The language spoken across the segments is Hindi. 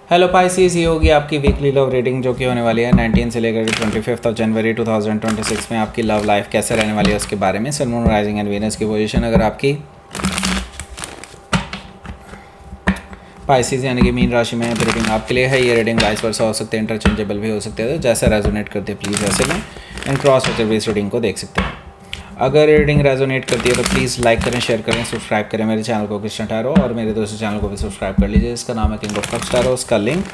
हेलो पाइसिस, ये होगी आपकी वीकली लव रीडिंग जो कि होने वाली है 19 से लेकर 25 जनवरी 2026 में। आपकी लव लाइफ कैसे रहने वाली है उसके बारे में। सन, मून, राइजिंग एंड वीनस की पोजीशन अगर आपकी पाइसिस यानी कि मीन राशि में है तो रीडिंग आपके लिए है। ये रीडिंग वाइस वर्सा हो सकते हैं, इंटरचेंजेबल भी हो सकते हैं, तो जैसा रेजोनेट करते हैं प्लीज़ वैसे लें एंड क्रॉस होते हुए इस रीडिंग को देख सकते हैं। अगर रीडिंग रेजोनेट करती है तो प्लीज़ लाइक करें, शेयर करें, सब्सक्राइब करें मेरे चैनल को कृष्ण टैरो, और मेरे दोस्तों चैनल को भी सब्सक्राइब कर लीजिए। इसका नाम है किंग ऑफ कप्स टैरो। उसका लिंक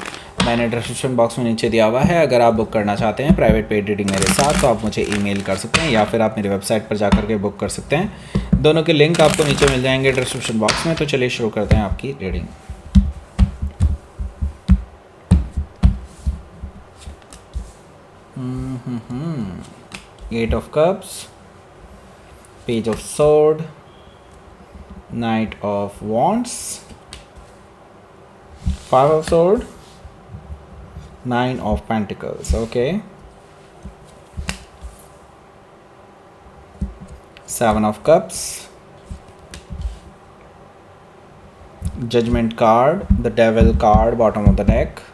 मैंने डिस्क्रिप्शन बॉक्स में नीचे दिया हुआ है। अगर आप बुक करना चाहते हैं प्राइवेट पेड रीडिंग मेरे साथ तो आप मुझे ईमेल कर सकते हैं या फिर आप मेरी वेबसाइट पर जाकर के बुक कर सकते हैं। दोनों के लिंक आपको नीचे मिल जाएंगे डिस्क्रिप्शन बॉक्स में। तो चलिए शुरू करते हैं आपकी reading. Eight of cups, Page of Sword, Knight of Wands, Five of Sword, Nine of Pentacles. Okay. Seven of Cups, Judgment card, the Devil card, bottom of the deck.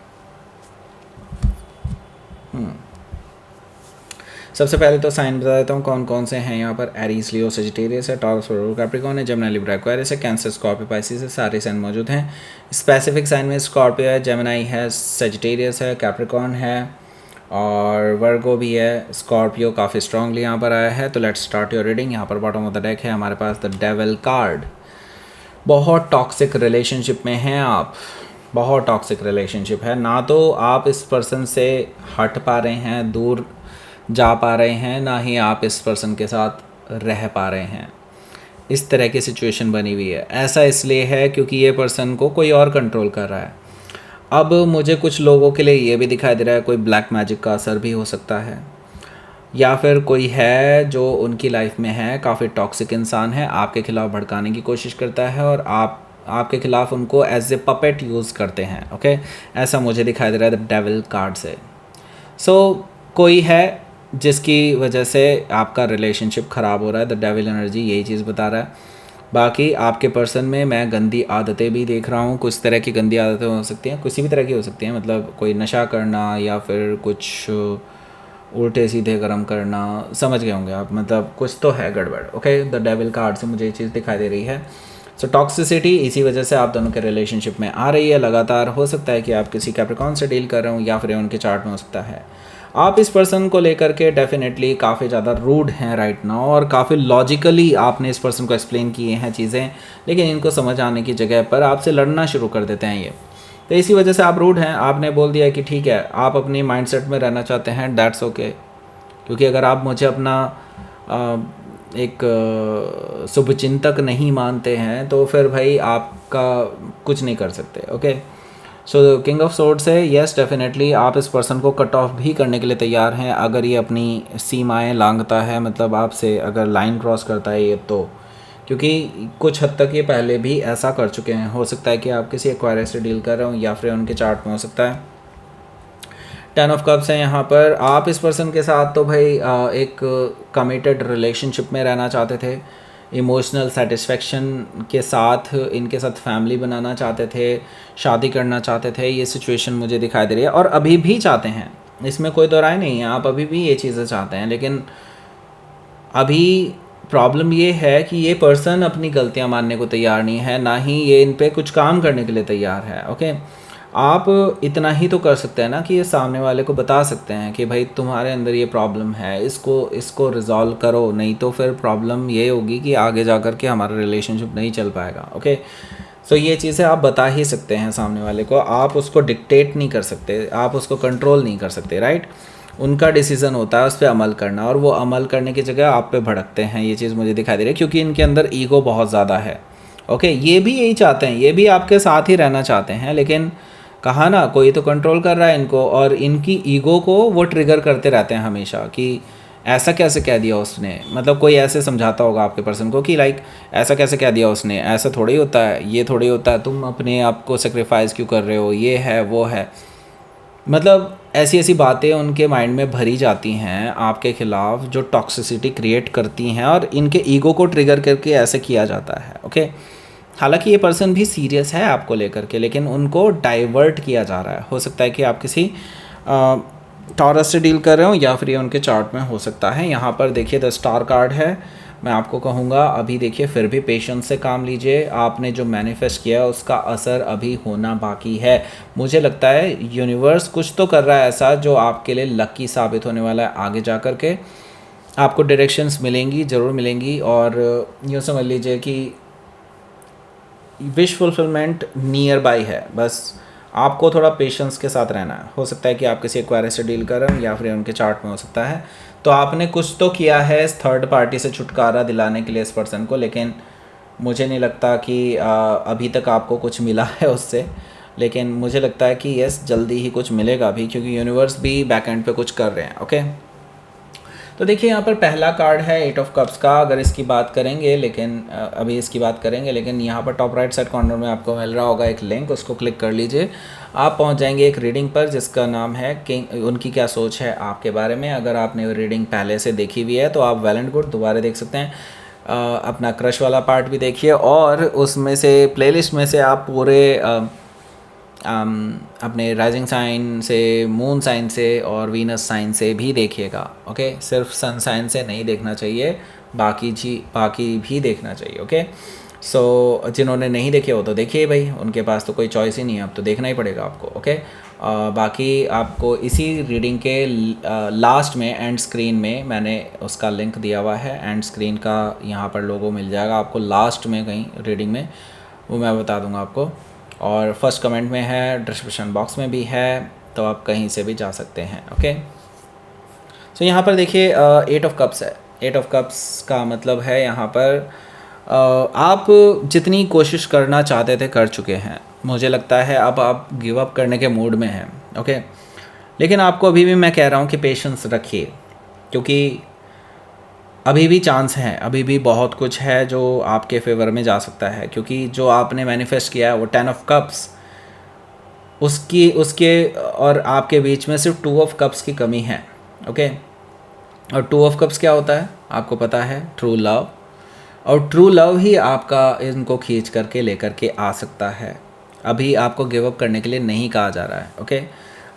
सबसे पहले तो साइन बता देता हूँ कौन कौन से हैं यहाँ पर। एरीज, लियो, सजिटेरियस है, टॉरस, वर्गो, कैप्रिकॉर्न है, जेमिनी, लिब्रा, एक्वेरियस है, कैंसर, स्कॉर्पियो, पाइसिस है। सारे साइन मौजूद हैं। स्पेसिफिक साइन में स्कॉर्पियो है, जेमिनी है, सजिटेरियस है, कैप्रिकॉर्न है और वर्गो भी है। स्कॉर्पियो काफ़ी स्ट्रांगली यहाँ पर आया है। तो लेट्स स्टार्ट योर रीडिंग। यहाँ पर बॉटम ऑफ द डेक है हमारे पास द डेविल कार्ड। बहुत टॉक्सिक रिलेशनशिप में हैं आप, बहुत टॉक्सिक रिलेशनशिप है। ना तो आप इस पर्सन से हट पा रहे हैं, दूर जा पा रहे हैं, ना ही आप इस पर्सन के साथ रह पा रहे हैं। इस तरह की सिचुएशन बनी हुई है। ऐसा इसलिए है क्योंकि ये पर्सन को कोई और कंट्रोल कर रहा है। अब मुझे कुछ लोगों के लिए ये भी दिखाई दे रहा है कोई ब्लैक मैजिक का असर भी हो सकता है, या फिर कोई है जो उनकी लाइफ में है, काफ़ी टॉक्सिक इंसान है, आपके खिलाफ भड़काने की कोशिश करता है और आपके खिलाफ उनको एज ए पपेट यूज़ करते हैं। ओके, ऐसा मुझे दिखाई दे रहा है द डेविल कार्ड से। सो कोई है जिसकी वजह से आपका रिलेशनशिप ख़राब हो रहा है। द डेविल एनर्जी यही चीज़ बता रहा है। बाकी आपके पर्सन में मैं गंदी आदतें भी देख रहा हूँ। कुछ तरह की गंदी आदतें हो सकती हैं, किसी भी तरह की हो सकती हैं, मतलब कोई नशा करना या फिर कुछ उल्टे सीधे कर्म करना, समझ गए होंगे आप, मतलब कुछ तो है गड़बड़। ओके, द डेविल कार्ड से मुझे ये चीज़ दिखाई दे रही है। सो टॉक्सिसिटी इसी वजह से आप दोनों के रिलेशनशिप में आ रही है लगातार। हो सकता है कि आप किसी कैप्रिकॉर्न से डील कर रहे हो या फिर उनके चार्ट में हो सकता है। आप इस पर्सन को लेकर के डेफिनेटली काफ़ी ज़्यादा रूड हैं राइट नाउ, और काफ़ी लॉजिकली आपने इस पर्सन को एक्सप्लेन किए हैं चीज़ें, लेकिन इनको समझ आने की जगह पर आपसे लड़ना शुरू कर देते हैं ये। तो इसी वजह से आप रूड हैं। आपने बोल दिया कि ठीक है, आप अपनी माइंडसेट में रहना चाहते हैं, दैट्स ओके। क्योंकि अगर आप मुझे अपना एक शुभचिंतक नहीं मानते हैं तो फिर भाई आपका कुछ नहीं कर सकते। Okay, so king of swords है, येस डेफिनेटली आप इस पर्सन को कट ऑफ भी करने के लिए तैयार हैं अगर ये अपनी सीमाएं लांघता है, मतलब आपसे अगर लाइन क्रॉस करता है ये, तो क्योंकि कुछ हद तक ये पहले भी ऐसा कर चुके हैं। हो सकता है कि आप किसी एक्वायरियस से डील कर रहे हो या फिर उनके चार्ट में हो सकता है। 10 ऑफ कप्स है यहाँ पर। आप इस पर्सन के साथ तो भाई एक कमिटेड रिलेशनशिप में रहना चाहते थे, इमोशनल सेटिस्फेक्शन के साथ इनके साथ फैमिली बनाना चाहते थे, शादी करना चाहते थे। ये सिचुएशन मुझे दिखाई दे रही है और अभी भी चाहते हैं, इसमें कोई दो राय नहीं है, आप अभी भी ये चीज़ें चाहते हैं। लेकिन अभी प्रॉब्लम ये है कि ये पर्सन अपनी गलतियां मानने को तैयार नहीं है, ना ही ये इन पे कुछ काम करने के लिए तैयार है। ओके, आप इतना ही तो कर सकते हैं ना कि ये सामने वाले को बता सकते हैं कि भाई तुम्हारे अंदर ये प्रॉब्लम है, इसको रिजॉल्व करो, नहीं तो फिर प्रॉब्लम ये होगी कि आगे जा कर के हमारा रिलेशनशिप नहीं चल पाएगा। ओके, सो ये चीज़ें आप बता ही सकते हैं सामने वाले को, आप उसको डिक्टेट नहीं कर सकते, आप उसको कंट्रोल नहीं कर सकते। राइट, उनका डिसीज़न होता है उस पर अमल करना, और वो अमल करने की जगह आप पे भड़कते हैं। ये चीज़ मुझे दिखाई दे रही है क्योंकि इनके अंदर ईगो बहुत ज़्यादा है। ओके, ये भी यही चाहते हैं, ये भी आपके साथ ही रहना चाहते हैं, लेकिन कहा ना कोई तो कंट्रोल कर रहा है इनको, और इनकी ईगो को वो ट्रिगर करते रहते हैं हमेशा कि ऐसा कैसे कह दिया उसने, मतलब कोई ऐसे समझाता होगा आपके पर्सन को कि लाइक ऐसा कैसे कह दिया उसने, ऐसा थोड़ी होता है, ये थोड़ी होता है, तुम अपने आप को सेक्रीफाइस क्यों कर रहे हो, ये है वो है। मतलब ऐसी ऐसी बातें उनके माइंड में भरी जाती हैं आपके खिलाफ जो टॉक्सिसिटी क्रिएट करती हैं, और इनके ईगो को ट्रिगर करके ऐसे किया जाता है। ओके, हालांकि ये पर्सन भी सीरियस है आपको लेकर के, लेकिन उनको डाइवर्ट किया जा रहा है। हो सकता है कि आप किसी टॉरस से डील कर रहे हो, या फिर ये उनके चार्ट में हो सकता है। यहाँ पर देखिए द स्टार कार्ड है। मैं आपको कहूँगा अभी देखिए फिर भी पेशेंस से काम लीजिए। आपने जो मैनिफेस्ट किया है उसका असर अभी होना बाकी है। मुझे लगता है यूनिवर्स कुछ तो कर रहा है ऐसा जो आपके लिए लकी साबित होने वाला है। आगे जा कर के आपको डायरेक्शंस मिलेंगी, ज़रूर मिलेंगी। और यूँ समझ लीजिए कि विश फुलफिलमेंट नियर बाई है। बस आपको थोड़ा पेशेंस के साथ रहना है। हो सकता है कि आप किसी एक्वायरस से डील कर रहे हो, या फिर उनके चार्ट में हो सकता है। तो आपने कुछ तो किया है इस थर्ड पार्टी से छुटकारा दिलाने के लिए इस पर्सन को, लेकिन मुझे नहीं लगता कि अभी तक आपको कुछ मिला है उससे। लेकिन मुझे लगता है कि यस, जल्दी ही कुछ मिलेगा अभी, क्योंकि यूनिवर्स भी बैक एंड पे कुछ कर रहे हैं। ओके, तो देखिए यहाँ पर पहला कार्ड है 8 ऑफ कप्स का। अगर इसकी बात करेंगे, लेकिन अभी इसकी बात करेंगे, लेकिन यहाँ पर टॉप राइट साइड कॉर्नर में आपको मिल रहा होगा एक लिंक, उसको क्लिक कर लीजिए। आप पहुँच जाएंगे एक रीडिंग पर जिसका नाम है किंग, उनकी क्या सोच है आपके बारे में। अगर आपने रीडिंग पहले से देखी हुई है तो आप वेल एंड गुड, दोबारा देख सकते हैं। अपना क्रश वाला पार्ट भी देखिए, और उसमें से प्लेलिस्ट में से आप पूरे अपने राइजिंग साइन से, मून साइन से और वीनस साइन से भी देखिएगा। ओके, सिर्फ सन साइन से नहीं देखना चाहिए, बाकी भी देखना चाहिए। ओके, सो जिन्होंने नहीं देखे हो तो देखिए भाई, उनके पास तो कोई चॉइस ही नहीं है, अब तो देखना ही पड़ेगा आपको। ओके, बाकी आपको इसी रीडिंग के लास्ट में एंड स्क्रीन में मैंने उसका लिंक दिया हुआ है। एंड स्क्रीन का यहाँ पर लोगो मिल जाएगा आपको लास्ट में कहीं रीडिंग में, वो मैं बता दूँगा आपको। और फर्स्ट कमेंट में है, डिस्क्रिप्शन बॉक्स में भी है, तो आप कहीं से भी जा सकते हैं। ओके, सो यहाँ पर देखिए 8 ऑफ कप्स है। 8 ऑफ कप्स का मतलब है यहाँ पर आप जितनी कोशिश करना चाहते थे कर चुके हैं। मुझे लगता है अब आप गिव अप करने के मूड में हैं। ओके, लेकिन आपको अभी भी मैं कह रहा हूँ कि पेशेंस रखिए, क्योंकि अभी भी चांस हैं, अभी भी बहुत कुछ है जो आपके फेवर में जा सकता है। क्योंकि जो आपने मैनिफेस्ट किया है वो 10 ऑफ कप्स, उसके और आपके बीच में सिर्फ 2 ऑफ कप्स की कमी है। ओके, और 2 ऑफ कप्स क्या होता है आपको पता है? True love. और ट्रू लव ही आपका इनको खींच करके लेकर के आ सकता है। अभी आपको गिव अप करने के लिए नहीं कहा जा रहा है। ओके,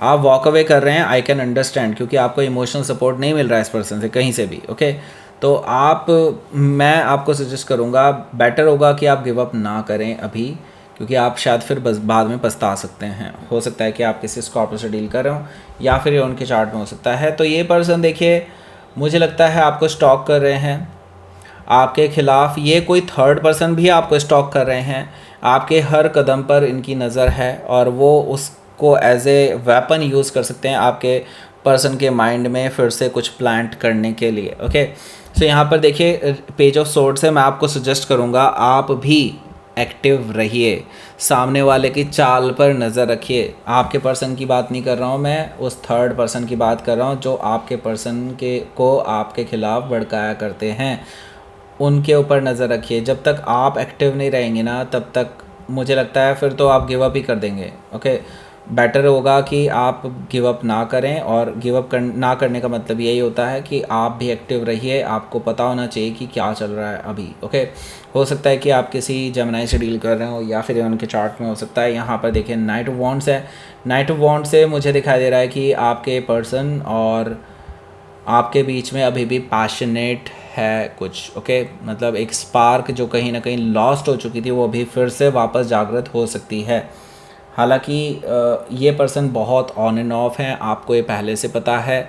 आप वॉक अवे कर रहे हैं, आई कैन अंडरस्टैंड, क्योंकि आपको इमोशनल सपोर्ट नहीं मिल रहा है इस पर्सन से कहीं से भी। ओके, तो मैं आपको सजेस्ट करूँगा, बेटर होगा कि आप गिव अप ना करें अभी, क्योंकि आप शायद फिर बाद में पछता सकते हैं। हो सकता है कि आप किसी स्कॉर्पियो से डील कर रहे हो, या फिर ये उनके चार्ट में हो सकता है। तो ये पर्सन देखिए, मुझे लगता है आपको स्टॉक कर रहे हैं आपके खिलाफ। ये कोई थर्ड पर्सन भी आपको स्टॉक कर रहे हैं, आपके हर कदम पर इनकी नज़र है, और वो उसको एज ए वेपन यूज़ कर सकते हैं आपके पर्सन के माइंड में फिर से कुछ प्लांट करने के लिए। ओके, सो यहाँ पर देखिए पेज ऑफ सोर्ड से मैं आपको सजेस्ट करूँगा आप भी एक्टिव रहिए, सामने वाले की चाल पर नज़र रखिए। आपके पर्सन की बात नहीं कर रहा हूँ मैं, उस थर्ड पर्सन की बात कर रहा हूँ जो आपके पर्सन को आपके खिलाफ भड़काया करते हैं। उनके ऊपर नज़र रखिए। जब तक आप एक्टिव नहीं रहेंगे ना, तब तक मुझे लगता है फिर तो आप गिव अप ही कर देंगे। ओके, बेटर होगा कि आप गिव अप ना करें, और गिव अप ना करने का मतलब यही होता है कि आप भी एक्टिव रहिए। आपको पता होना चाहिए कि क्या चल रहा है अभी। ओके, हो सकता है कि आप किसी जेमिनी से डील कर रहे हो, या फिर उनके चार्ट में हो सकता है। यहाँ पर देखिए नाइट ऑफ वॉन्ड्स है। नाइट ऑफ वॉन्ड्स से मुझे दिखाई दे रहा है कि आपके पर्सन और आपके बीच में अभी भी पैशनेट है कुछ। ओके, मतलब एक स्पार्क जो कहीं ना कहीं लॉस्ट हो चुकी थी, वो अभी फिर से वापस जागृत हो सकती है। हालांकि ये पर्सन बहुत ऑन एंड ऑफ हैं, आपको ये पहले से पता है,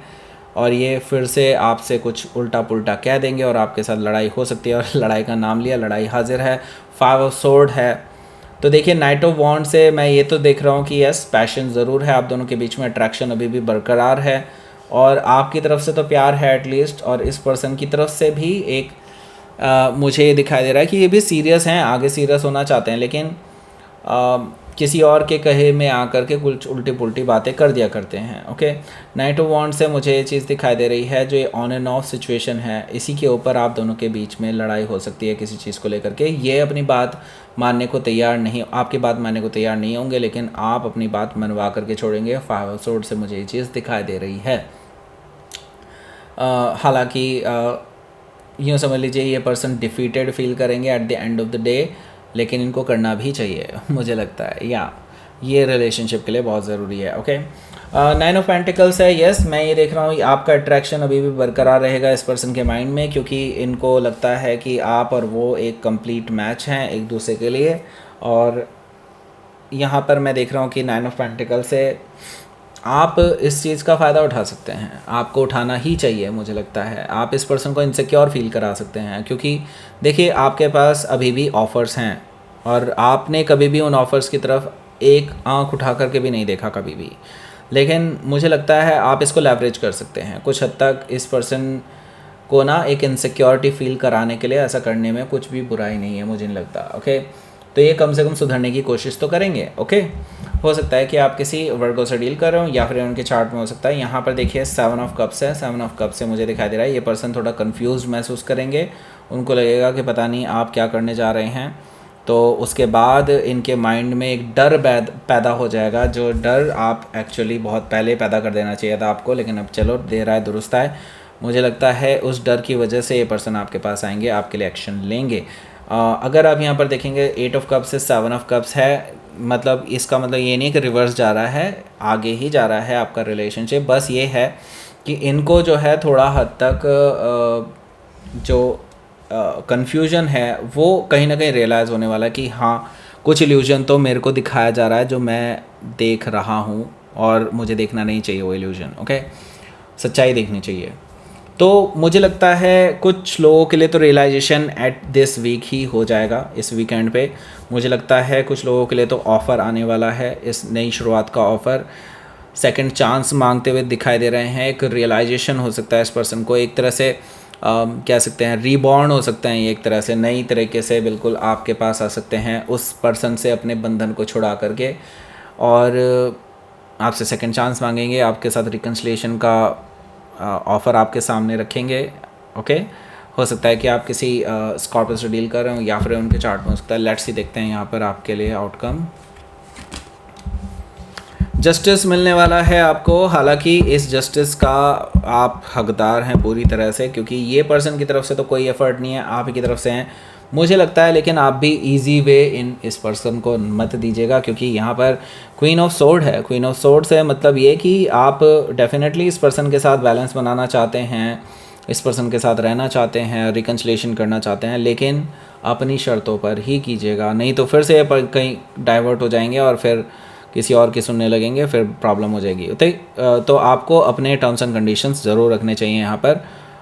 और ये फिर से आपसे कुछ उल्टा पुल्टा कह देंगे और आपके साथ लड़ाई हो सकती है। और लड़ाई का नाम लिया, लड़ाई हाजिर है। 5 ऑफ सोर्ड है। तो देखिए नाइट ऑफ वॉन्ड से मैं ये तो देख रहा हूँ कि यस, पैशन ज़रूर है, आप दोनों के बीच में अट्रैक्शन अभी भी बरकरार है, और आपकी तरफ से तो प्यार है एटलीस्ट, और इस पर्सन की तरफ से भी एक मुझे ये दिखाई दे रहा है कि ये भी सीरियस हैं, आगे सीरियस होना चाहते हैं, लेकिन किसी और के कहे में आकर के कुछ उल्टी पुल्टी बातें कर दिया करते हैं। ओके, नाइट ऑफ वॉन्ड से मुझे ये चीज़ दिखाई दे रही है, जो ये ऑन एंड ऑफ सिचुएशन है, इसी के ऊपर आप दोनों के बीच में लड़ाई हो सकती है किसी चीज़ को लेकर के। ये अपनी बात मानने को तैयार नहीं, आपकी बात मानने को तैयार नहीं होंगे, लेकिन आप अपनी बात मनवा करके छोड़ेंगे। 5 ऑफ सोर्ड से मुझे ये चीज़ दिखाई दे रही है। हालांकि यूँ समझ लीजिए ये पर्सन डिफीटेड फील करेंगे at the end of the day. लेकिन इनको करना भी चाहिए मुझे लगता है, या ये रिलेशनशिप के लिए बहुत ज़रूरी है। ओके, 9 ऑफ पेंटिकल्स है। यस, मैं ये देख रहा हूँ आपका अट्रैक्शन अभी भी बरकरार रहेगा इस पर्सन के माइंड में, क्योंकि इनको लगता है कि आप और वो एक कंप्लीट मैच हैं एक दूसरे के लिए। और यहाँ पर मैं देख रहा हूँ कि 9 ऑफ पेंटिकल्स से आप इस चीज़ का फ़ायदा उठा सकते हैं, आपको उठाना ही चाहिए मुझे लगता है। आप इस पर्सन को इनसिक्योर फील करा सकते हैं, क्योंकि देखिए आपके पास अभी भी ऑफ़र्स हैं और आपने कभी भी उन ऑफ़र्स की तरफ एक आंख उठा करके भी नहीं देखा कभी भी। लेकिन मुझे लगता है आप इसको लेवरेज कर सकते हैं कुछ हद तक। इस पर्सन को ना एक इनसिक्योरिटी फील कराने के लिए ऐसा करने में कुछ भी बुराई नहीं है, मुझे नहीं लगता। ओके, तो ये कम से कम सुधरने की कोशिश तो करेंगे। ओके, हो सकता है कि आप किसी वर्गो से डील कर रहे हो या फिर उनके चार्ट में हो सकता है। यहाँ पर देखिए 7 ऑफ कप्स है। 7 ऑफ कप्स से मुझे दिखाई दे रहा है ये पर्सन थोड़ा कंफ्यूज महसूस करेंगे, उनको लगेगा कि पता नहीं आप क्या करने जा रहे हैं। तो उसके बाद इनके माइंड में एक डर पैदा हो जाएगा, जो डर आप एक्चुअली बहुत पहले पैदा कर देना चाहिए था आपको, लेकिन अब चलो देर आए दुरुस्त आए। मुझे लगता है उस डर की वजह से ये पर्सन आपके पास आएंगे, आपके लिए एक्शन लेंगे। अगर आप यहाँ पर देखेंगे 8 ऑफ कप्स से 7 ऑफ कप्स है, मतलब इसका मतलब ये नहीं कि रिवर्स जा रहा है, आगे ही जा रहा है आपका रिलेशनशिप। बस ये है कि इनको जो है थोड़ा हद तक जो कन्फ्यूजन है वो कहीं ना कहीं रियलाइज़ होने वाला है कि हाँ कुछ इल्यूजन तो मेरे को दिखाया जा रहा है जो मैं देख रहा हूँ, और मुझे देखना नहीं चाहिए वो इल्यूजन। ओके, सच्चाई देखनी चाहिए। तो मुझे लगता है कुछ लोगों के लिए तो रियलाइजेशन एट दिस वीक ही हो जाएगा, इस वीकेंड पे। मुझे लगता है कुछ लोगों के लिए तो ऑफ़र आने वाला है, इस नई शुरुआत का ऑफ़र सेकंड चांस मांगते हुए दिखाई दे रहे हैं। एक रियलाइजेशन हो सकता है इस पर्सन को, एक तरह से कह सकते हैं रीबॉर्न हो सकते हैं, ये एक तरह से नई तरीके से बिल्कुल आपके पास आ सकते हैं उस पर्सन से अपने बंधन को छुड़ा करके, और आपसे सेकंड चांस मांगेंगे, आपके साथ रिकन्सिलिएशन का ऑफ़र आपके सामने रखेंगे। ओके, हो सकता है कि आप किसी स्कॉर्पियो से डील कर रहे हो या फिर उनके चार्ट में हो सकता है। लेट्स ही देखते हैं यहाँ पर आपके लिए आउटकम। जस्टिस मिलने वाला है आपको, हालांकि इस जस्टिस का आप हकदार हैं पूरी तरह से, क्योंकि ये पर्सन की तरफ से तो कोई एफर्ट नहीं है, आप ही की तरफ से हैं मुझे लगता है। लेकिन आप भी इजी वे इन इस पर्सन को मत दीजिएगा, क्योंकि यहाँ पर क्वीन ऑफ सोर्ड है। क्वीन ऑफ सोर्ड से मतलब ये कि आप डेफिनेटली इस पर्सन के साथ बैलेंस बनाना चाहते हैं, इस पर्सन के साथ रहना चाहते हैं, रिकन्सिलिएशन करना चाहते हैं, लेकिन अपनी शर्तों पर ही कीजिएगा, नहीं तो फिर से कहीं डाइवर्ट हो जाएंगे और फिर किसी और की सुनने लगेंगे, फिर प्रॉब्लम हो जाएगी। तो आपको अपने टर्म्स एंड कंडीशंस ज़रूर रखने चाहिए यहाँ पर।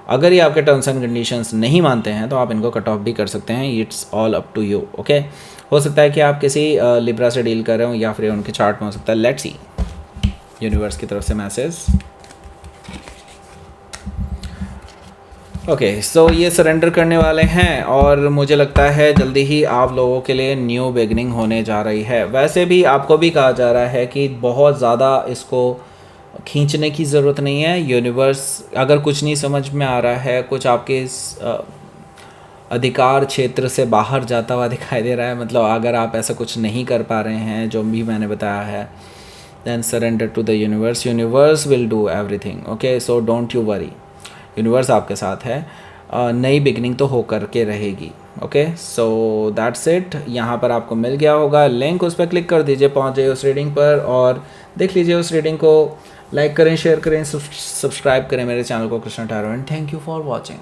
अगर ये आपके टर्म्स एंड कंडीशंस नहीं मानते हैं तो आप इनको कट ऑफ भी कर सकते हैं, it's all up to you. Okay, हो सकता है कि आप किसी लिब्रा से डील कर रहे हो या फिर उनके चार्ट में हो सकता है। लेट्स सी यूनिवर्स की तरफ से मैसेज। ओके, सो ये सरेंडर करने वाले हैं और मुझे लगता है जल्दी ही आप लोगों के लिए न्यू बिगनिंग होने जा रही है। वैसे भी आपको भी कहा जा रहा है कि बहुत ज़्यादा इसको खींचने की ज़रूरत नहीं है। यूनिवर्स अगर कुछ नहीं समझ में आ रहा है, कुछ आपके इस अधिकार क्षेत्र से बाहर जाता हुआ दिखाई दे रहा है, मतलब अगर आप ऐसा कुछ नहीं कर पा रहे हैं जो भी मैंने बताया है, then surrender to the universe. Universe will do everything. Okay, so don't you worry, universe आपके साथ है। नई बिगनिंग तो हो करके रहेगी। Okay, so that's it. यहाँ पर आपको मिल गया होगा लिंक, उस पर क्लिक कर दीजिए, पहुँच जाइए उस रीडिंग पर और देख लीजिए उस रीडिंग को। लाइक करें, शेयर करें, सब्सक्राइब करें मेरे चैनल को Krishna tarot and thank you for watching.